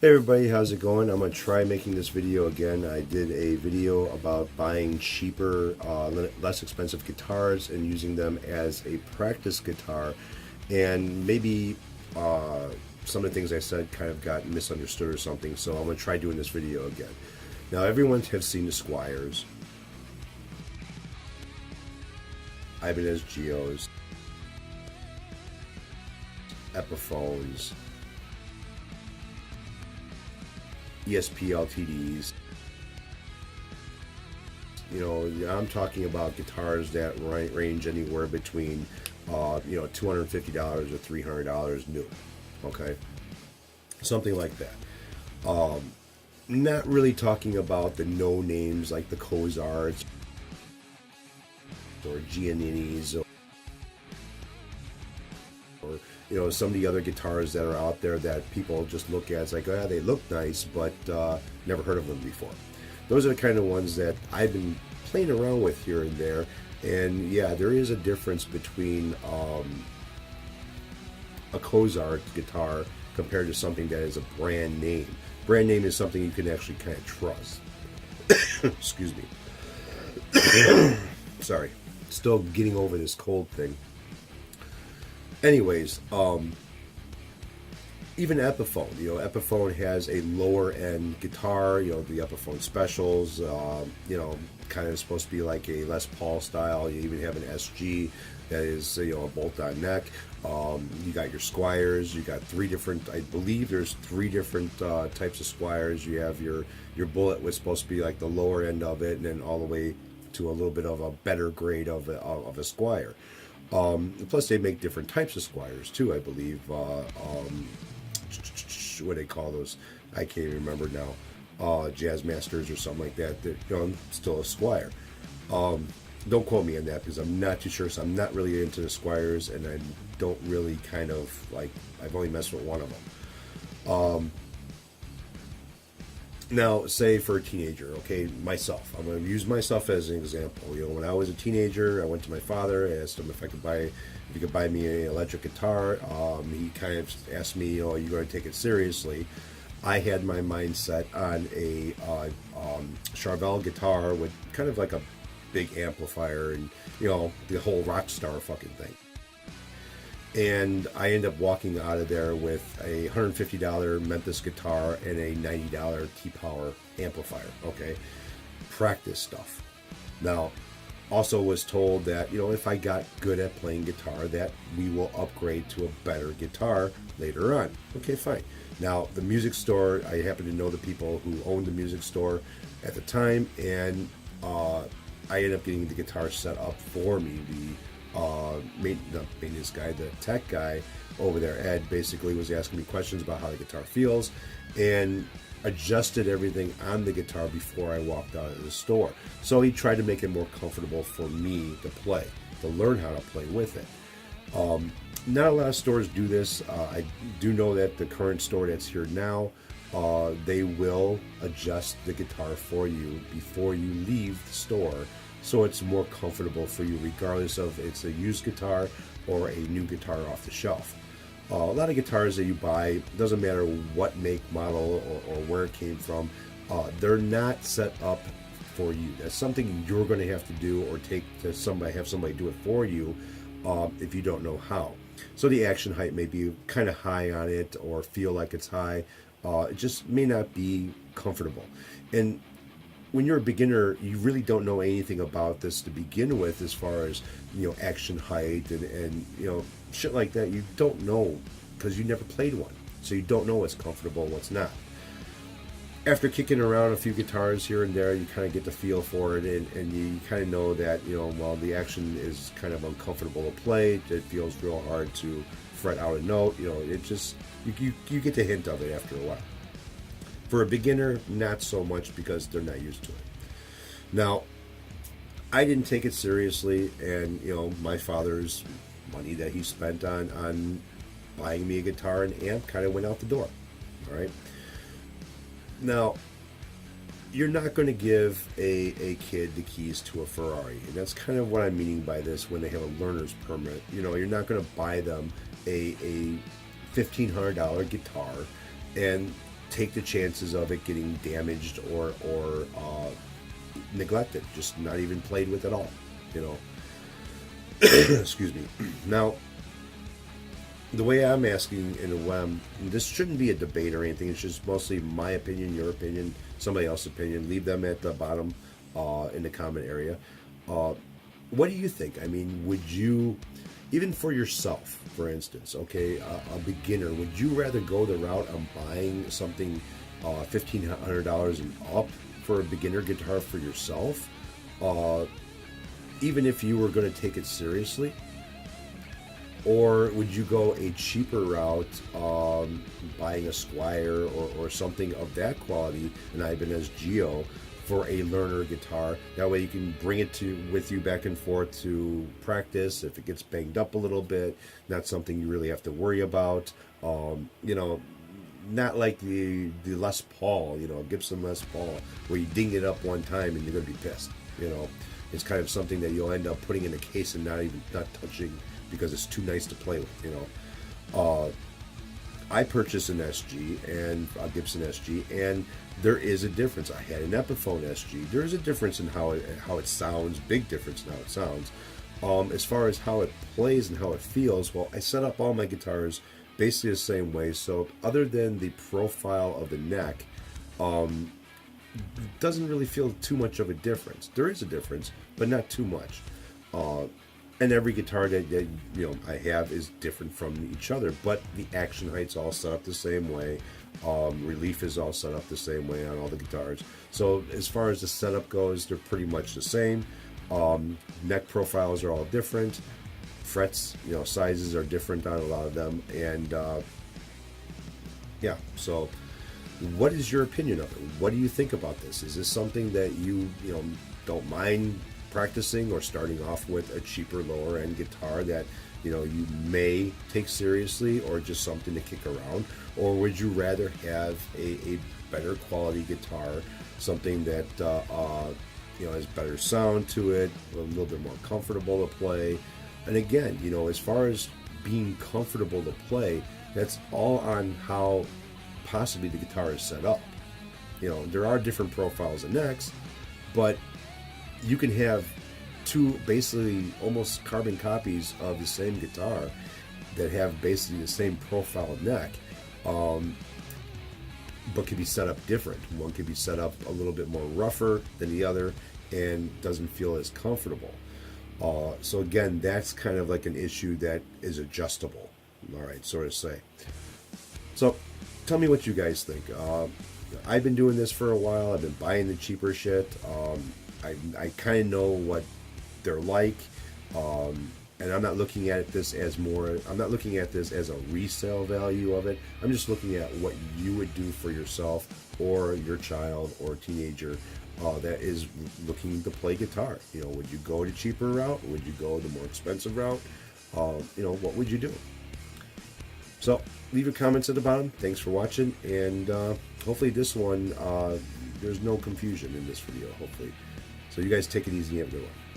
Hey everybody, how's it going? I'm going to try making this video again. I did a video about buying cheaper, less expensive guitars and using them as a practice guitar. And maybe some of the things I said kind of got misunderstood or something, so I'm going to try doing this video again. Now, everyone has seen the Squiers, Ibanez Geos, Epiphones, ESP LTDs. You know, I'm talking about guitars that range anywhere between, $250 or $300 new. Okay, something like that. Not really talking about the no names like the Cozarts or Gianninis or some of the other guitars that are out there that people just look at as like, oh, they look nice, but never heard of them before. Those are the kind of ones that I've been playing around with here and there, and yeah, there is a difference between a Cozart guitar compared to something that is a brand name. Brand name is something you can actually kind of trust. Excuse me. Sorry, still getting over this cold thing. Anyways, even Epiphone, Epiphone has a lower end guitar, the Epiphone Specials, kind of supposed to be like a Les Paul style. You even have an SG that is, a bolt-on neck. You got your Squiers. You got I believe there's three different types of Squiers. You have your Bullet, was supposed to be like the lower end of it, and then all the way to a little bit of a better grade of a Squier. Plus, they make different types of Squiers too, I believe. What do they call those? I can't even remember now. Jazz Masters or something like that. They're, still a Squier. Don't quote me on that because I'm not too sure. So I'm not really into the Squiers, and I don't really kind of like. I've only messed with one of them. Now, say for a teenager, okay, myself. I'm going to use myself as an example. When I was a teenager, I went to my father, I asked him if he could buy me an electric guitar. He kind of asked me, are you going to take it seriously? I had my mind set on a Charvel guitar with kind of like a big amplifier and, the whole rock star fucking thing. And I ended up walking out of there with a $150 Memphis guitar and a $90 T-Power amplifier, okay? Practice stuff. Now, also was told that, if I got good at playing guitar, that we will upgrade to a better guitar later on. Okay, fine. Now, the music store, I happen to know the people who owned the music store at the time, and I ended up getting the guitar set up for me. The maintenance guy, the tech guy over there, Ed, basically was asking me questions about how the guitar feels and adjusted everything on the guitar before I walked out of the store. So he tried to make it more comfortable for me to play, to learn how to play with it. Not a lot of stores do this. I do know that the current store that's here now, they will adjust the guitar for you before you leave the store, so it's more comfortable for you regardless of it's a used guitar or a new guitar off the shelf. A lot of guitars that you buy, doesn't matter what make, model, or where it came from, they're not set up for you. That's something you're going to have to do, or take to have somebody do it for you if you don't know how. So the action height may be kind of high on it or feel like it's high. It just may not be comfortable. And when you're a beginner, you really don't know anything about this to begin with, as far as action height and shit like that. You don't know because you never played one, so you don't know what's comfortable and what's not. After kicking around a few guitars here and there, you kind of get the feel for it, and you kind of know that while the action is kind of uncomfortable to play, it feels real hard to fret out a note. It just you get the hint of it after a while. For a beginner, not so much, because they're not used to it. Now, I didn't take it seriously, and my father's money that he spent on buying me a guitar and amp kind of went out the door. All right. Now, you're not going to give a kid the keys to a Ferrari, and that's kind of what I'm meaning by this. When they have a learner's permit, you're not going to buy them a $1,500 guitar and take the chances of it getting damaged or neglected, just not even played with at all, you know. Excuse me. Now, the way I'm asking, and this shouldn't be a debate or anything. It's just mostly my opinion, your opinion, somebody else's opinion. Leave them at the bottom in the comment area. What do you think? I mean, would you, even for yourself, for instance, okay, a beginner, would you rather go the route of buying something $1,500 and up for a beginner guitar for yourself, even if you were going to take it seriously? Or would you go a cheaper route, buying a Squier or something of that quality, an Ibanez Geo, for a learner guitar? That way you can bring it with you back and forth to practice. If it gets banged up a little bit, not something you really have to worry about. You know, not like the Les Paul, you know, Gibson Les Paul, where you ding it up one time and you're going to be pissed. You know, it's kind of something that you'll end up putting in a case and not touching, because it's too nice to play with, you know. I purchased an SG, and a Gibson SG, and there is a difference. I had an Epiphone SG. There is a difference in how it sounds, big difference in how it sounds. As far as how it plays and how it feels, well, I set up all my guitars basically the same way. So other than the profile of the neck, doesn't really feel too much of a difference. There is a difference, but not too much. And every guitar that you know I have is different from each other, but the action height's all set up the same way. Relief is all set up the same way on all the guitars. So as far as the setup goes, they're pretty much the same. Neck profiles are all different. Frets, you know, sizes are different on a lot of them. And yeah, so what is your opinion of it? What do you think about this? Is this something that you know don't mind practicing, or starting off with a cheaper, lower end guitar that you know you may take seriously, or just something to kick around? Or would you rather have a better quality guitar, something that you know has better sound to it, a little bit more comfortable to play? And again, you know, as far as being comfortable to play, that's all on how possibly the guitar is set up. You know, there are different profiles and necks, but you can have two basically almost carbon copies of the same guitar that have basically the same profile neck, but can be set up different. One can be set up a little bit more rougher than the other and doesn't feel as comfortable. So again, that's kind of like an issue that is adjustable, all right, so to say. So tell me what you guys think. I've been doing this for a while. I've been buying the cheaper shit. I kind of know what they're like, and I'm not looking at this as I'm not looking at this as a resale value of it. I'm just looking at what you would do for yourself or your child or teenager that is looking to play guitar. You know, would you go the cheaper route? Would you go the more expensive route? You know, what would you do? So leave your comments at the bottom. Thanks for watching, and hopefully this one, there's no confusion in this video, hopefully. So you guys take it easy and have a good one.